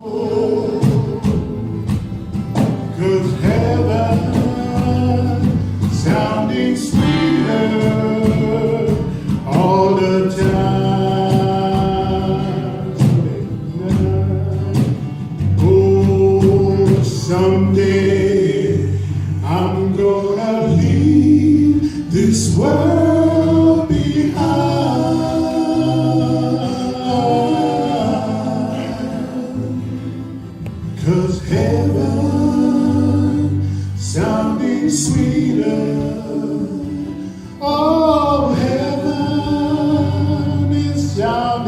'Cause heaven sounding sweeter all the time. Oh, someday I'm gonna leave this world behind. 'Cause heaven sounding sweeter. Oh, heaven is sounding